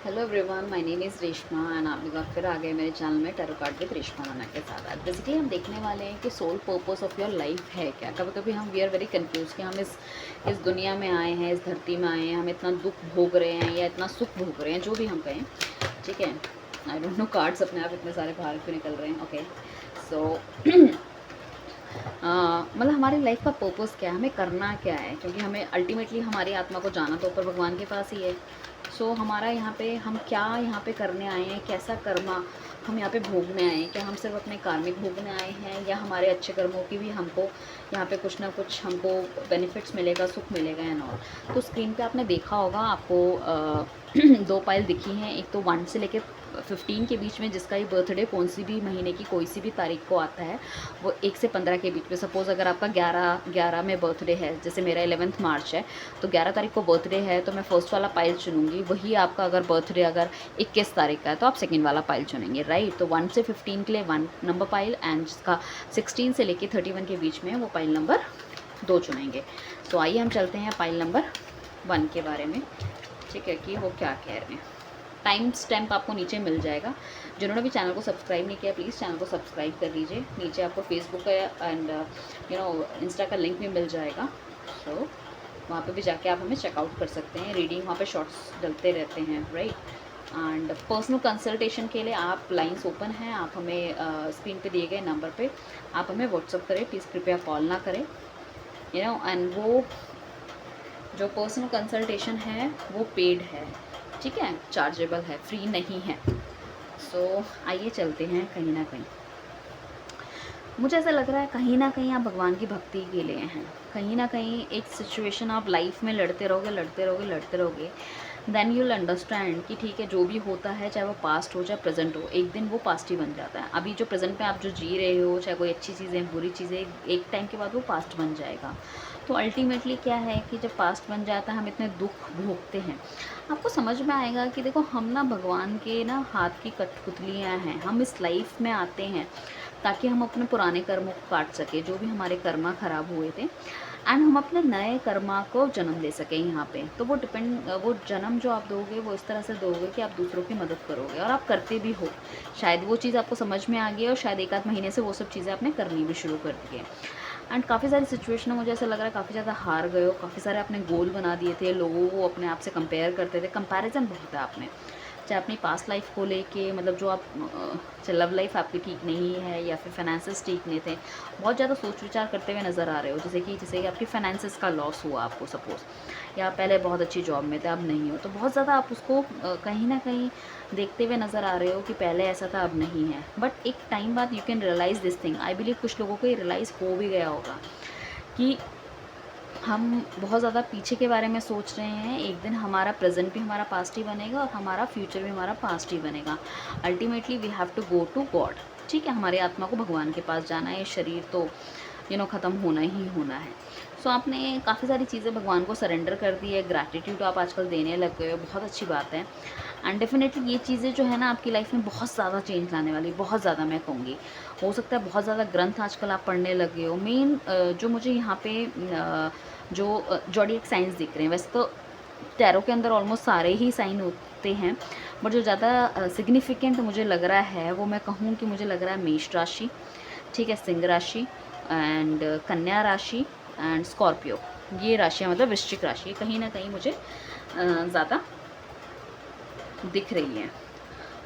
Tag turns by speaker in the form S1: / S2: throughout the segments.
S1: Hello everyone, my name is Reshma and आप लोग फिर आ गए मेरे चैनल में टैरो कार्ड विद रेशमा नाना के साथ। आज बेसिकली हम देखने वाले हैं कि soul purpose of your life है क्या। कभी कभी हम वी आर वेरी कंफ्यूज कि हम इस दुनिया में आए हैं, इस धरती में आए हैं, हम इतना दुख भोग रहे हैं या इतना सुख भोग रहे हैं, जो भी हम कहें। ठीक है, आई डोंट नो कार्ड्स अपने आप इतने सारे बाहर क्यों निकल रहे हैं। ओके, सो मतलब हमारी लाइफ का पर्पस क्या है, हमें करना क्या है, क्योंकि हमें अल्टीमेटली हमारी आत्मा को जाना तो ऊपर भगवान के पास ही है। सो हमारा यहाँ पे हम क्या यहाँ पे करने आए हैं, कैसा कर्मा हम यहाँ पे भोगने आए हैं, क्या हम सिर्फ अपने कार्मिक भोगने आए हैं या हमारे अच्छे कर्मों की भी हमको यहाँ पे कुछ ना कुछ हमको बेनिफिट्स मिलेगा, सुख मिलेगा एंड ऑल। तो स्क्रीन पे आपने देखा होगा, आपको दो पाइल दिखी हैं। एक तो 1 से लेके 15 के बीच में जिसका ही बर्थडे कौन सी भी महीने की कोई सी भी तारीख को आता है, वो 1 से 15 के बीच में। सपोज़ अगर आपका 11 में बर्थडे है, जैसे मेरा 11 मार्च है, तो 11 तारीख को बर्थडे है तो मैं फर्स्ट वाला पाइल चुनूँगी। वही आपका अगर बर्थडे अगर 21 तारीख का है तो आप सेकेंड वाला पाइल चुनेंगे, राइट। तो 1 से 15 के लिए 1 नंबर पाइल एंड जिसका 16 से लेके 31 के बीच में वो पाइल नंबर 2 चुनेंगे। तो आइए हम चलते हैं पाइल नंबर 1 के बारे में। ठीक है, कि वो क्या कह रहे हैं। टाइम स्टैम्प आपको नीचे मिल जाएगा। जिन्होंने भी चैनल को सब्सक्राइब नहीं किया, प्लीज़ चैनल को सब्सक्राइब कर लीजिए। नीचे आपको फेसबुक का एंड इंस्टा का लिंक भी मिल जाएगा। सो वहाँ पे भी जाके आप हमें चेकआउट कर सकते हैं। रीडिंग वहाँ पे शॉर्ट्स डलते रहते हैं, राइट। एंड पर्सनल कंसल्टेशन के लिए आप लाइंस ओपन हैं, आप हमें स्क्रीन पे दिए गए नंबर पे आप हमें व्हाट्सअप करें, प्लीज़ कृपया कॉल ना करें। एंड वो जो पर्सनल कंसल्टेशन है वो पेड है, ठीक है, चार्जेबल है, फ्री नहीं है। सो आइए चलते हैं। कहीं ना कहीं मुझे ऐसा लग रहा है, कहीं ना कहीं आप भगवान की भक्ति के लिए हैं। कहीं ना कहीं एक सिचुएशन आप लाइफ में लड़ते रहोगे, लड़ते रहोगे, लड़ते रहोगे, देन यू विल अंडरस्टैंड कि ठीक है, जो भी होता है, चाहे वो पास्ट हो चाहे प्रेजेंट हो, एक दिन वो पास्ट ही बन जाता है। अभी जो प्रेजेंट में आप जो जी रहे हो, चाहे कोई अच्छी चीज़ें बुरी चीज़ें, एक टाइम के बाद वो पास्ट बन जाएगा। तो अल्टीमेटली क्या है कि जब पास्ट बन जाता है, हम इतने दुख भोगते हैं। आपको समझ में आएगा कि देखो, हम ना भगवान के ना हाथ की कठपुतलियाँ हैं। हम इस लाइफ में आते हैं ताकि हम अपने पुराने कर्मों को काट सकें, जो भी हमारे कर्मा ख़राब हुए थे, एंड हम अपने नए कर्मा को जन्म दे सकें यहाँ पे। तो वो जन्म जो आप दोगे वो इस तरह से दोगे कि आप दूसरों की मदद करोगे, और आप करते भी हो। शायद वो चीज़ आपको समझ में आ गई और शायद 1 आध महीने से वो सब चीज़ें आपने करनी भी शुरू कर दी है। एंड काफ़ी सारी सिचुएशन में मुझे ऐसा लग रहा है काफ़ी ज़्यादा हार गए हो। काफ़ी सारे अपने गोल बना दिए थे, लोगों को अपने आप से कंपेयर करते थे। कंपैरिजन बहुत है आपने, चाहे अपनी पास्ट लाइफ को लेके, मतलब जो आप चाहे लव लाइफ आपकी ठीक नहीं है या फिर फाइनेंसेस ठीक नहीं थे, बहुत ज़्यादा सोच विचार करते हुए नज़र आ रहे हो। जैसे कि आपकी फाइनेंसेस का लॉस हुआ आपको सपोज़, या पहले बहुत अच्छी जॉब में थे अब नहीं हो, तो बहुत ज़्यादा आप उसको कहीं ना कहीं देखते हुए नज़र आ रहे हो कि पहले ऐसा था अब नहीं है। बट एक टाइम बाद you can realise this thing. I believe कुछ लोगों को ये रियलाइज़ हो भी गया होगा कि हम बहुत ज़्यादा पीछे के बारे में सोच रहे हैं। एक दिन हमारा प्रेजेंट भी हमारा पास्ट ही बनेगा और हमारा फ्यूचर भी हमारा पास्ट ही बनेगा। Ultimately we have to go to God. ठीक है, हमारी आत्मा को भगवान के पास जाना है। शरीर तो ख़त्म होना ही होना है। सो आपने काफ़ी सारी चीज़ें भगवान को सरेंडर कर दी है। ग्रैटिट्यूड आप आजकल देने लग गए हो, बहुत अच्छी बात है। एंड डेफिनेटली ये चीज़ें जो है ना आपकी लाइफ में बहुत ज़्यादा चेंज लाने वाली, बहुत ज़्यादा मैं कहूँगी। हो सकता है बहुत ज़्यादा ग्रंथ आजकल आप पढ़ने लगे हो। मेन जो मुझे यहाँ पे जो जॉडियक साइंस दिख रहे हैं, वैसे तो टैरो के अंदर ऑलमोस्ट सारे ही साइन होते हैं, बट जो ज़्यादा सिग्निफिकेंट मुझे लग रहा है वो मैं कहूँ कि मुझे लग रहा है मेष राशि, ठीक है, सिंह राशि एंड कन्या राशि एंड स्कॉर्पियो। ये राशियाँ मतलब वृश्चिक राशि कहीं ना कहीं मुझे ज़्यादा दिख रही हैं।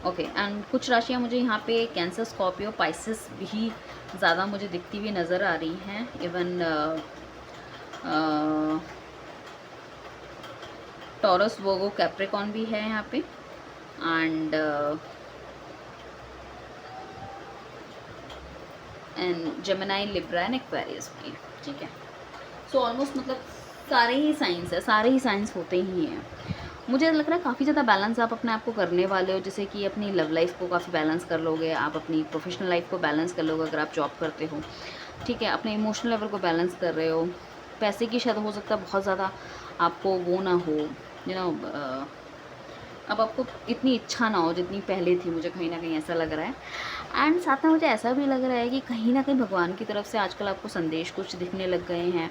S1: ओके, एंड कुछ राशियाँ मुझे यहाँ पे कैंसर, स्कॉर्पियो, पाइसेस भी ज़्यादा मुझे दिखती हुई नज़र आ रही हैं। इवन टॉरस, वर्गो, कैप्रिकॉन भी है यहाँ पे, and Gemini, Libra and Aquarius भी, ठीक है। सो ऑलमोस्ट मतलब सारे ही साइंस है, सारे ही साइंस होते ही हैं। मुझे लग रहा है काफ़ी ज़्यादा बैलेंस आप अपने आप को करने वाले हो। जैसे कि अपनी लव लाइफ को काफ़ी बैलेंस कर लोगे, आप अपनी प्रोफेशनल लाइफ को बैलेंस कर लोगे अगर आप जॉब करते हो, ठीक है, अपने इमोशनल लेवल को बैलेंस कर रहे हो। पैसे की शायद हो सकता है बहुत ज़्यादा आपको वो ना हो, यू नो अब आपको इतनी इच्छा ना हो जितनी पहले थी, मुझे कहीं न कहीं ऐसा लग रहा है। एंड साथ में मुझे ऐसा भी लग रहा है कि कहीं न कहीं भगवान की तरफ से आजकल आपको संदेश कुछ दिखने लग गए हैं।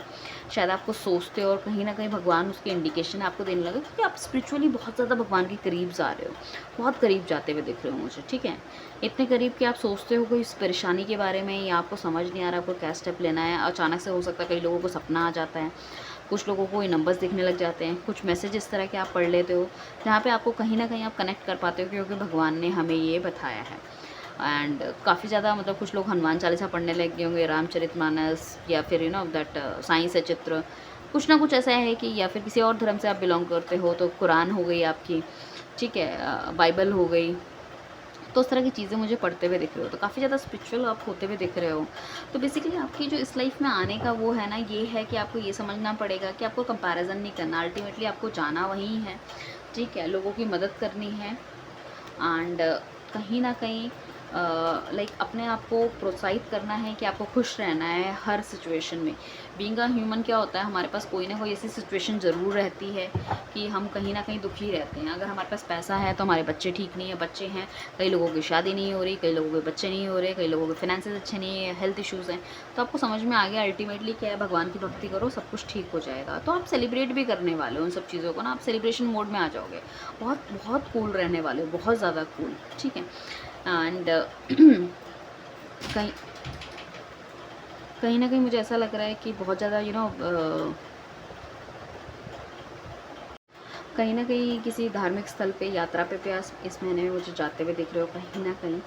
S1: शायद आपको सोचते हो और कहीं न कहीं भगवान उसके इंडिकेशन आपको देने लगे, क्योंकि आप स्पिरिचुअली बहुत ज़्यादा भगवान के करीब जा रहे हो। बहुत करीब जाते हुए दिख रहे हो मुझे, ठीक है? इतने करीब कि आप सोचते हो कोई इस परेशानी के बारे में, या आपको समझ नहीं आ रहा आपको क्या स्टेप लेना है। अचानक से हो सकता है कई लोगों को सपना आ जाता है, कुछ लोगों को ये नंबर्स दिखने लग जाते हैं, कुछ मैसेज इस तरह के आप पढ़ लेते हो, जहाँ पे आपको कहीं न कहीं आप कनेक्ट कर पाते हो क्योंकि भगवान ने हमें ये बताया है। एंड काफ़ी ज़्यादा मतलब कुछ लोग हनुमान चालीसा पढ़ने लग गए होंगे, रामचरितमानस, या फिर दैट साईं सचित्र, कुछ ना कुछ ऐसा है कि, या फिर किसी और धर्म से आप बिलोंग करते हो तो कुरान हो गई आपकी, ठीक है, बाइबल हो गई। तो उस तरह की चीज़ें मुझे पढ़ते हुए दिख रहे हो, तो काफ़ी ज़्यादा स्पिरिचुअल आप होते हुए दिख रहे हो। तो बेसिकली आपकी जो इस लाइफ में आने का वो है ना, ये है कि आपको ये समझना पड़ेगा कि आपको कंपैरिजन नहीं करना, अल्टीमेटली आपको जाना वहीं है, ठीक है, लोगों की मदद करनी है। एंड कहीं न कहीं लाइक अपने आप को प्रोत्साहित करना है कि आपको खुश रहना है हर सिचुएशन में। बीइंग अ ह्यूमन क्या होता है, हमारे पास कोई ना कोई ऐसी सिचुएशन ज़रूर रहती है कि हम कहीं ना कहीं दुखी रहते हैं। अगर हमारे पास पैसा है तो हमारे बच्चे ठीक नहीं है, बच्चे हैं, कई लोगों की शादी नहीं हो रही, कई लोगों के बच्चे नहीं हो रहे, कई लोगों के फाइनेंसेस अच्छे नहीं है, हेल्थ इश्यूज़ हैं। तो आपको समझ में आ गया अल्टीमेटली क्या है, भगवान की भक्ति करो, सब कुछ ठीक हो जाएगा। तो आप सेलिब्रेट भी करने वाले हो उन सब चीज़ों को ना, आप सेलिब्रेशन मोड में आ जाओगे, बहुत बहुत कूल रहने वाले हो, बहुत ज़्यादा कूल, ठीक है। एंड कहीं कहीं ना कहीं मुझे ऐसा लग रहा है कि बहुत ज़्यादा कहीं ना कहीं किसी धार्मिक स्थल पे, यात्रा पे आप इस महीने में मुझे जाते हुए दिख रहे हो कहीं ना कहीं,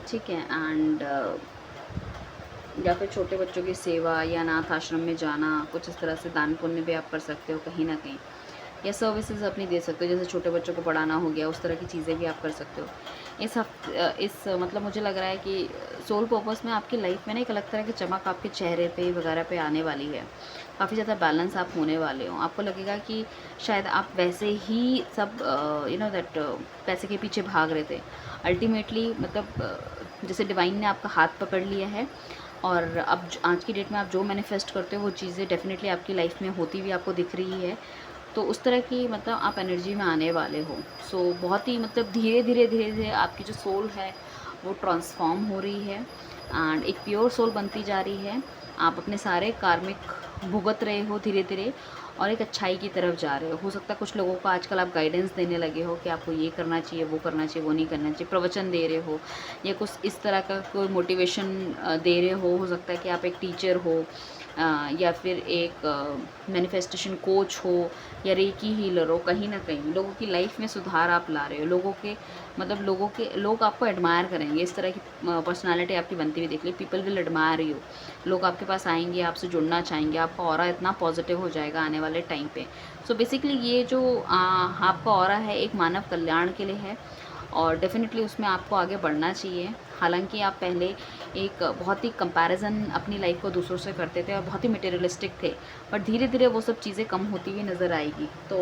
S1: ठीक है। एंड या फिर छोटे बच्चों की सेवा या अनाथ आश्रम में जाना, कुछ इस तरह से दान पुण्य भी आप कर सकते हो कहीं ना कहीं, या सर्विसेज अपनी दे सकते हो, जैसे छोटे बच्चों को पढ़ाना हो गया, उस तरह की चीज़ें भी आप कर सकते हो। इस मतलब मुझे लग रहा है कि सोल पर्पस में आपकी लाइफ में ना एक अलग तरह की चमक आपके चेहरे पे वगैरह पे आने वाली है। काफ़ी ज़्यादा बैलेंस आप होने वाले हो। आपको लगेगा कि शायद आप वैसे ही सब दैट पैसे के पीछे भाग रहे थे, अल्टीमेटली मतलब जैसे डिवाइन ने आपका हाथ पकड़ लिया है, और अब आज की डेट में आप जो मैनिफेस्ट करते हो वो चीज़ें डेफिनेटली आपकी लाइफ में होती हुई आपको दिख रही है। तो उस तरह की मतलब आप एनर्जी में आने वाले हो। सो बहुत ही मतलब धीरे धीरे आपकी जो सोल है वो ट्रांसफॉर्म हो रही है, एंड एक प्योर सोल बनती जा रही है। आप अपने सारे कार्मिक भुगत रहे हो धीरे धीरे, और एक अच्छाई की तरफ जा रहे हो सकता है कुछ लोगों को आजकल आप गाइडेंस देने लगे हो कि आपको ये करना चाहिए, वो करना चाहिए, वो नहीं करना चाहिए, प्रवचन दे रहे हो, या कुछ इस तरह का कोई मोटिवेशन दे रहे हो सकता है कि आप एक टीचर हो, या फिर एक मैनिफेस्टेशन कोच हो, या रेकी हीलर हो। कहीं ना कहीं लोगों की लाइफ में सुधार आप ला रहे हो, लोग आपको एडमायर करेंगे। इस तरह की पर्सनालिटी आपकी बनती हुई देख ली, पीपल विल एडमायर यू। लोग आपके पास आएंगे, आपसे जुड़ना चाहेंगे, आपका ऑरा इतना पॉजिटिव हो जाएगा आने वाले टाइम पे। सो बेसिकली ये जो आपका ऑरा है एक मानव कल्याण के लिए है, और डेफ़िनेटली उसमें आपको आगे बढ़ना चाहिए। हालांकि आप पहले एक बहुत ही कंपैरिजन अपनी लाइफ को दूसरों से करते थे और बहुत ही मटेरियलिस्टिक थे, पर धीरे धीरे वो सब चीज़ें कम होती हुई नज़र आएगी। तो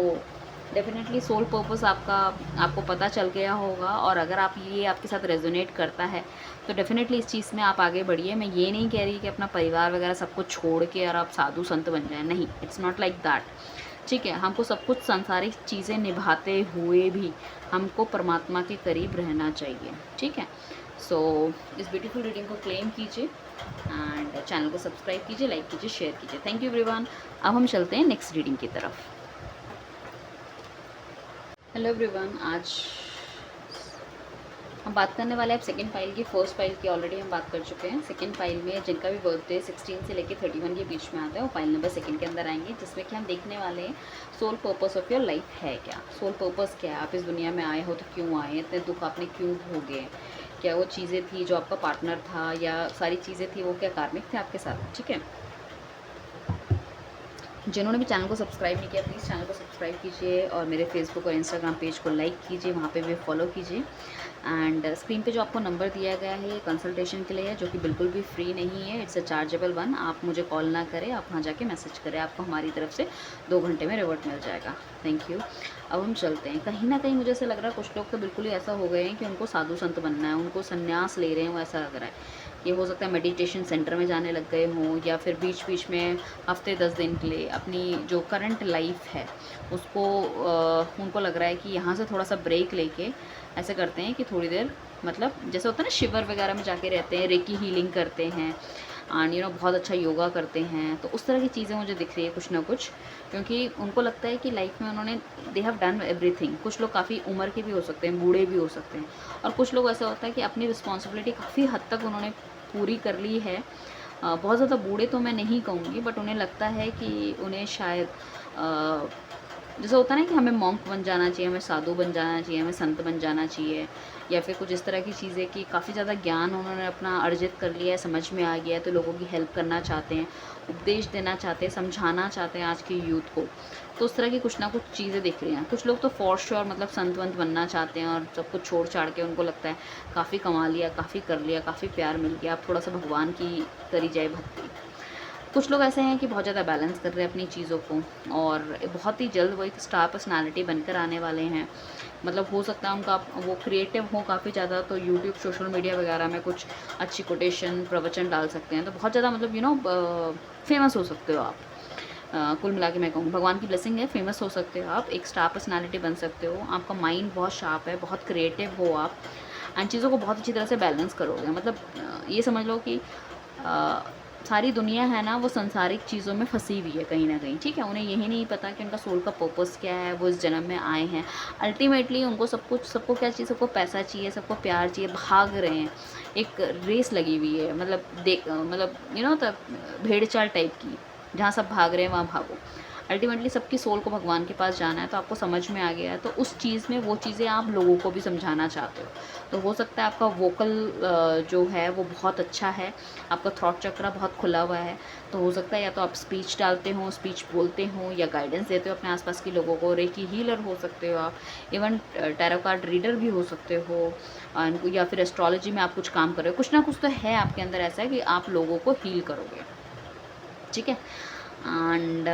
S1: डेफ़िनेटली सोल पर्पस आपको पता चल गया होगा, और अगर आप ये आपके साथ रेजोनेट करता है तो डेफ़िनेटली इस चीज़ में आप आगे बढ़िए। मैं ये नहीं कह रही कि अपना परिवार वगैरह सब कुछ छोड़ के और आप साधु संत बन जाए, नहीं, इट्स नॉट लाइक दैट, ठीक है। हमको सब कुछ सांसारिक चीज़ें निभाते हुए भी हमको परमात्मा के करीब रहना चाहिए, ठीक है। सो इस ब्यूटीफुल रीडिंग को क्लेम कीजिए, एंड चैनल को सब्सक्राइब कीजिए, लाइक कीजिए, शेयर कीजिए। Thank you everyone. अब हम चलते हैं नेक्स्ट रीडिंग की तरफ। हेलो एवरीवन, आज हम बात करने वाले हैं सेकंड फाइल की। फर्स्ट फाइल की ऑलरेडी हम बात कर चुके हैं। सेकंड फाइल में जिनका भी बर्थडे 16 से लेकर 31 के बीच में आता है वो फाइल नंबर सेकंड के अंदर आएंगे, जिसमें कि हम देखने वाले हैं soul purpose of your life है क्या। सोल पर्पस क्या है, आप इस दुनिया में आए हो तो क्यों आए, इतने दुख आपने क्यों भोगे, क्या वो चीज़ें थी जो आपका पार्टनर था, या सारी चीज़ें थी वो क्या कार्मिक थे आपके साथ, ठीक है। जिन्होंने भी चैनल को सब्सक्राइब नहीं किया प्लीज़ चैनल को सब्सक्राइब कीजिए, और मेरे फेसबुक और इंस्टाग्राम पेज को लाइक कीजिए, वहाँ पे भी फॉलो कीजिए। एंड स्क्रीन पे जो आपको नंबर दिया गया है ये कंसल्टेशन के लिए है, जो कि बिल्कुल भी फ्री नहीं है, इट्स अ चार्जेबल वन। आप मुझे कॉल ना करें, आप वहाँ जाके मैसेज करें, आपको हमारी तरफ से 2 घंटे में रिवर्ट मिल जाएगा। Thank you. अब हम चलते हैं। कहीं न कहीं मुझे ऐसा लग रहा है कुछ लोग तो बिल्कुल ही ऐसा हो गए हैं कि उनको साधु संत बनना है, उनको संन्यास ले रहे हैं, वो ऐसा लग रहा है। ये हो सकता है मेडिटेशन सेंटर में जाने लग गए हों, या फिर बीच-बीच में हफ़्ते 10 दिन के लिए अपनी जो करंट लाइफ़ है उसको उनको लग रहा है कि यहाँ से थोड़ा-सा ब्रेक लेके ऐसे करते हैं कि थोड़ी देर, मतलब जैसे होता है ना शिविर वगैरह में जाके रहते हैं, रेकी हीलिंग करते हैं एंड बहुत अच्छा योगा करते हैं। तो उस तरह की चीज़ें मुझे दिख रही है कुछ ना कुछ, क्योंकि उनको लगता है कि लाइफ में उन्होंने दे हैव डन एवरीथिंग। कुछ लोग काफ़ी उम्र के भी हो सकते हैं, बूढ़े भी हो सकते हैं, और कुछ लोग ऐसा होता है कि अपनी रिस्पॉन्सिबिलिटी काफ़ी हद तक उन्होंने पूरी कर ली है। बहुत ज़्यादा बूढ़े तो मैं नहीं कहूँगी, बट उन्हें लगता है कि उन्हें शायद जैसे होता है ना कि हमें मॉन्क बन जाना चाहिए, हमें साधु बन जाना चाहिए, हमें संत बन जाना चाहिए, या फिर कुछ इस तरह की चीज़ें कि काफ़ी ज़्यादा ज्ञान उन्होंने अपना अर्जित कर लिया है, समझ में आ गया है, तो लोगों की हेल्प करना चाहते हैं, उपदेश देना चाहते हैं, समझाना चाहते हैं आज के यूथ को। तो उस तरह की कुछ ना कुछ चीज़ें दिख रही हैं। कुछ लोग तो फॉर श्योर मतलब संत वंत बनना चाहते हैं, और सब कुछ छोड़ छाड़ के उनको लगता है काफ़ी कमा लिया, काफ़ी कर लिया, काफ़ी प्यार मिल गया, अब थोड़ा सा भगवान की करी जाए भक्ति। कुछ लोग ऐसे हैं कि बहुत ज़्यादा बैलेंस कर रहे हैं अपनी चीज़ों को, और बहुत ही जल्द वो एक स्टार पर्सनालिटी बनकर आने वाले हैं। मतलब हो सकता है उनका वो क्रिएटिव हो काफ़ी ज़्यादा, तो यूट्यूब, सोशल मीडिया वगैरह में कुछ अच्छी कोटेशन, प्रवचन डाल सकते हैं, तो बहुत ज़्यादा मतलब फेमस हो सकते हो आप। कुल मिला के मैं कहूँ भगवान की ब्लेसिंग है, फेमस हो सकते हो आप, एक स्टार पर्सनालिटी बन सकते हो, आपका माइंड बहुत शार्प है, बहुत क्रिएटिव हो आप, एंड चीज़ों को बहुत अच्छी तरह से बैलेंस करोगे। मतलब ये समझ लो कि अ, सारी दुनिया है ना वो संसारिक चीज़ों में फंसी हुई है कहीं न कहीं, ठीक है? उन्हें यही नहीं पता कि उनका सोल का पर्पस क्या है, वो इस जन्म में आए हैं। अल्टीमेटली उनको सब कुछ, सबको क्या चाहिए? सबको पैसा चाहिए, सबको प्यार चाहिए, भाग रहे हैं। एक रेस लगी हुई है, मतलब द भेड़-चाल टाइप की, जहाँ सब भाग रहे हैं वहाँ भागो। अल्टीमेटली सबकी सोल को भगवान के पास जाना है, तो आपको समझ में आ गया है, तो उस चीज़ में वो चीज़ें आप लोगों को भी समझाना चाहते हो। तो हो सकता है आपका वोकल जो है वो बहुत अच्छा है, आपका थ्रॉट चक्रा बहुत खुला हुआ है, तो हो सकता है या तो आप स्पीच डालते हो, स्पीच बोलते हो, या गाइडेंस देते हो अपने आसपास के लोगों को, रेकी हीलर हो सकते हो आप, इवन टैरो कार्ड रीडर भी हो सकते हो, या फिर एस्ट्रोलॉजी में आप कुछ काम कर रहे हो। कुछ ना कुछ तो है आपके अंदर ऐसा है कि आप लोगों को हील करोगे, ठीक है? एंड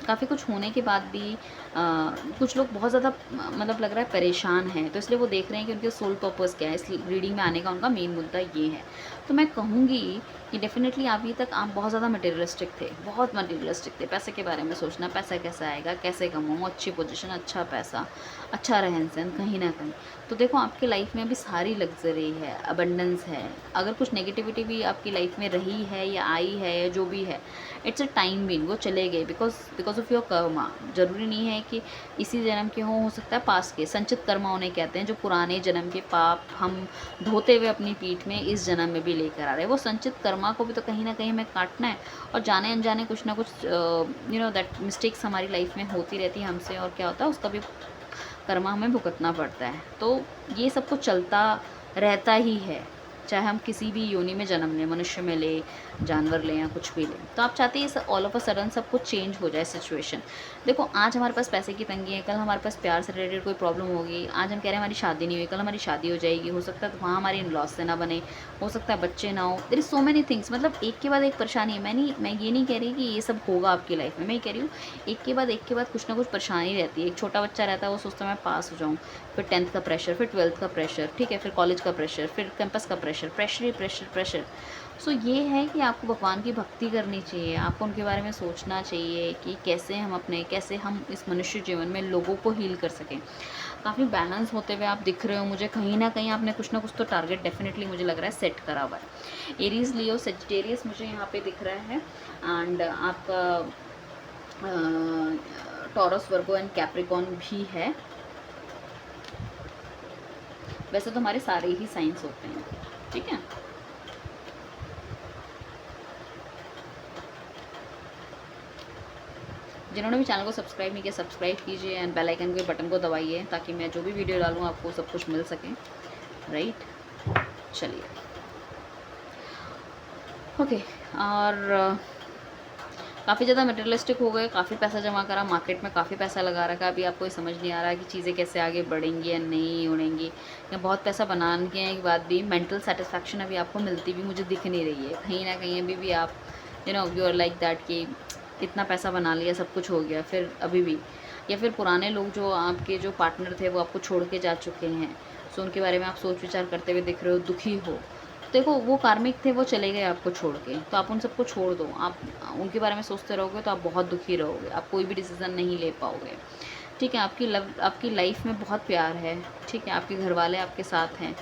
S1: काफ़ी कुछ होने के बाद भी कुछ लोग बहुत ज़्यादा मतलब लग रहा है परेशान हैं, तो इसलिए वो देख रहे हैं कि उनके सोल पर्पस क्या है, इस रीडिंग में आने का उनका मेन मुद्दा ये है। तो मैं कहूँगी कि डेफ़िनेटली अभी तक आप बहुत ज़्यादा मटेरियलिस्टिक थे, बहुत मटेरियलिस्टिक थे, पैसे के बारे में सोचना, पैसा कैसे आएगा, कैसे कमाऊँ, अच्छी पोजीशन, अच्छा पैसा, अच्छा रहन-सहन कहीं न कहीं। तो देखो आपकी लाइफ में अभी सारी लग्ज़री है, अबंडेंस है। अगर कुछ नेगेटिविटी भी आपकी लाइफ में रही है या आई है या जो भी है, इट्स अ टाइम बीइंग, वो चले गए, बिकॉज ऑफ योर कर्मा। ज़रूरी नहीं है कि इसी जन्म के हों, हो सकता है पास्ट के संचित कर्मा उन्हें कहते हैं, जो पुराने जन्म के पाप हम ढोते हुए अपनी पीठ में इस जन्म में भी लेकर आ रहे हैं। वो संचित कर्मा को भी तो कहीं ना कहीं हमें काटना है, और जाने अनजाने कुछ ना कुछ दैट मिस्टेक्स हमारी लाइफ में होती रहती है हमसे, और क्या होता है उसका भी कर्मा हमें भुगतना पड़ता है। तो ये सब कुछ चलता रहता ही है, चाहे हम किसी भी योनि में जन्म लें, मनुष्य में लें, जानवर लें, या कुछ भी लें। तो आप चाहते हैं ऑल ऑफ अ सडन सब कुछ चेंज हो जाए सिचुएशन। देखो आज हमारे पास पैसे की तंगी है, कल हमारे पास प्यार से रिलेटेड कोई प्रॉब्लम होगी, आज हम कह रहे हैं हमारी शादी नहीं हुई, कल हमारी शादी हो जाएगी, हो सकता है तो वहाँ हमारी इन लॉस से ना बने, हो सकता है बच्चे ना हो, there is so many things. मतलब एक के बाद एक परेशानी है। मैं ये नहीं कह रही कि ये सब होगा आपकी लाइफ में, मैं ये कह रही हूँ एक के बाद कुछ ना कुछ परेशानी रहती है। एक छोटा बच्चा रहता है, वो सोचता है मैं पास हो जाऊँ, फिर 10th का प्रेशर, फिर 12th का प्रेशर, ठीक है, फिर कॉलेज का प्रेशर, फिर कैंपस का प्रेशर, प्रेशर ही प्रेशर प्रेशर। सो ये है कि आपको भगवान की भक्ति करनी चाहिए, आपको उनके बारे में सोचना चाहिए कि कैसे हम इस मनुष्य जीवन में लोगों को हील कर सकें। काफ़ी बैलेंस होते हुए आप दिख रहे हो मुझे, कहीं ना कहीं आपने कुछ ना कुछ तो टारगेट डेफिनेटली मुझे लग रहा है सेट करा हुआ है। एरीज, लियो, सेजिटेरियस मुझे यहाँ पे दिख रहा है, एंड आपका टॉरस, वर्गो एंड कैप्रिकॉन भी है। वैसे तो हमारे सारे ही साइंस होते हैं, ठीक है। जिन्होंने भी चैनल को सब्सक्राइब नहीं किया, सब्सक्राइब कीजिए, एंड बेल आइकन के बटन को दबाइए, ताकि मैं जो भी वीडियो डालूँ आपको सब कुछ मिल सके, राइट। चलिए, ओके। और काफ़ी ज़्यादा मटेरियलिस्टिक हो गए, काफ़ी पैसा जमा करा, मार्केट में काफ़ी पैसा लगा रखा, अभी आपको ये समझ नहीं आ रहा कि चीज़ें कैसे आगे बढ़ेंगी या नहीं उड़ेंगी, या बहुत पैसा बनाने के बाद भी मेंटल सेटिस्फैक्शन अभी आपको मिलती भी मुझे दिख नहीं रही है। कहीं ना कहीं अभी भी आप यू आर लाइक दैट कि इतना पैसा बना लिया, सब कुछ हो गया, फिर अभी भी या फिर पुराने लोग जो आपके जो पार्टनर थे वो आपको छोड़ के जा चुके हैं, सो उनके बारे में आप सोच विचार करते हुए दिख रहे हो, दुखी हो। देखो वो कार्मिक थे, वो चले गए आपको छोड़ के, तो आप उन सबको छोड़ दो। आप उनके बारे में सोचते रहोगे तो आप बहुत दुखी रहोगे, आप कोई भी डिसीज़न नहीं ले पाओगे। ठीक है, आपकी लाइफ में बहुत प्यार है, ठीक है, आपके घर वाले आपके साथ हैं,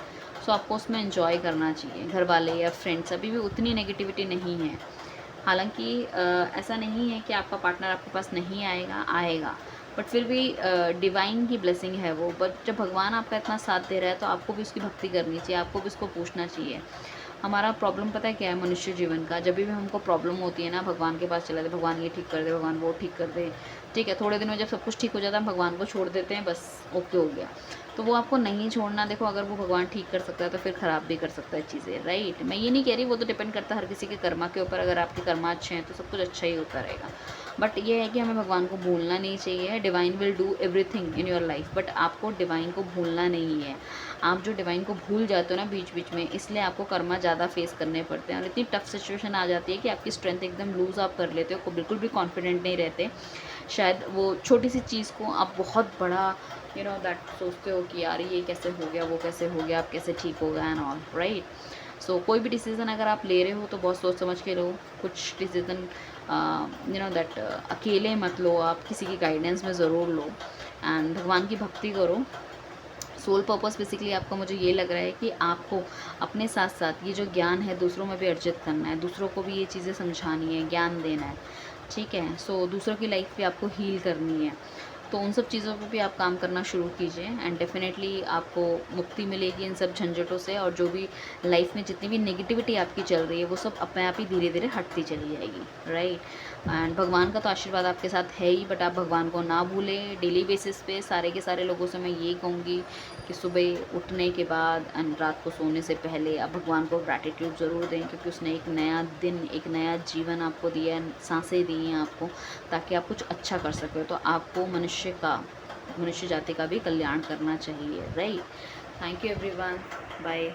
S1: सो आपको उसमें एंजॉय करना चाहिए। घर वाले या फ्रेंड्स अभी भी उतनी नेगेटिविटी नहीं है। हालांकि ऐसा नहीं है कि आपका पार्टनर आपके पास नहीं आएगा, आएगा, बट फिर भी डिवाइन की ब्लेसिंग है वो। बट जब भगवान आपका इतना साथ दे रहा है तो आपको भी उसकी भक्ति करनी चाहिए, आपको भी उसको पूछना चाहिए। हमारा प्रॉब्लम पता है क्या है मनुष्य जीवन का, जब भी हमको प्रॉब्लम होती है ना, भगवान के पास चला जाते, भगवान ये ठीक कर दे, भगवान वो ठीक कर दे। ठीक है, थोड़े दिन में जब सब कुछ ठीक हो जाता है हम भगवान को छोड़ देते हैं, बस ओके हो गया। तो वो आपको नहीं छोड़ना। देखो अगर वो भगवान ठीक कर सकता है तो फिर ख़राब भी कर सकता है चीज़ें, राइट। मैं ये नहीं कह रही, वो तो डिपेंड करता है हर किसी के कर्मा के ऊपर। अगर आपके कर्मा अच्छे हैं तो सब कुछ अच्छा ही होता रहेगा। बट ये है कि हमें भगवान को भूलना नहीं चाहिए। Divine will do everything in your life, but आपको डिवाइन को भूलना नहीं है। आप जो डिवाइन को भूल जाते हो ना बीच बीच में, इसलिए आपको कर्मा ज़्यादा फेस करने पड़ते हैं और इतनी टफ सिचुएशन आ जाती है कि आपकी स्ट्रेंथ एकदम लूज़ आप कर लेते हो, बिल्कुल भी कॉन्फिडेंट नहीं रहते। शायद वो छोटी सी चीज़ को आप बहुत बड़ा दैट सोचते हो कि यार ये कैसे हो गया, वो कैसे हो गया, आप कैसे ठीक हो गया एंड ऑल, राइट। सो कोई भी डिसीज़न अगर आप ले रहे हो तो बहुत सोच समझ के लो। कुछ डिसीज़न दैट अकेले मत लो, आप किसी की गाइडेंस में ज़रूर लो एंड भगवान की भक्ति करो। सोल पर्पस बेसिकली आपका मुझे ये लग रहा है कि आपको अपने साथ साथ ये जो ज्ञान है दूसरों में भी अर्जित करना है, दूसरों को भी ये चीज़ें समझानी है, ज्ञान देना है, ठीक है। सो दूसरों की लाइफ भी आपको हील करनी है, तो उन सब चीज़ों पे भी आप काम करना शुरू कीजिए एंड डेफिनेटली आपको मुक्ति मिलेगी इन सब झंझटों से। और जो भी लाइफ में जितनी भी नेगेटिविटी आपकी चल रही है वो सब अपने आप ही धीरे धीरे हटती चली जाएगी, राइट। एंड भगवान का तो आशीर्वाद आपके साथ है ही, बट आप भगवान को ना भूलें। डेली बेसिस पे सारे के सारे लोगों से मैं यही कहूँगी कि सुबह उठने के बाद एंड रात को सोने से पहले आप भगवान को ग्रैटिट्यूड ज़रूर दें, क्योंकि उसने एक नया दिन, एक नया जीवन आपको दिया है, सांसें दी हैं आपको, ताकि आप कुछ अच्छा कर सकें। तो आपको मनुष्य जाति का भी कल्याण करना चाहिए, right. Thank you everyone, bye.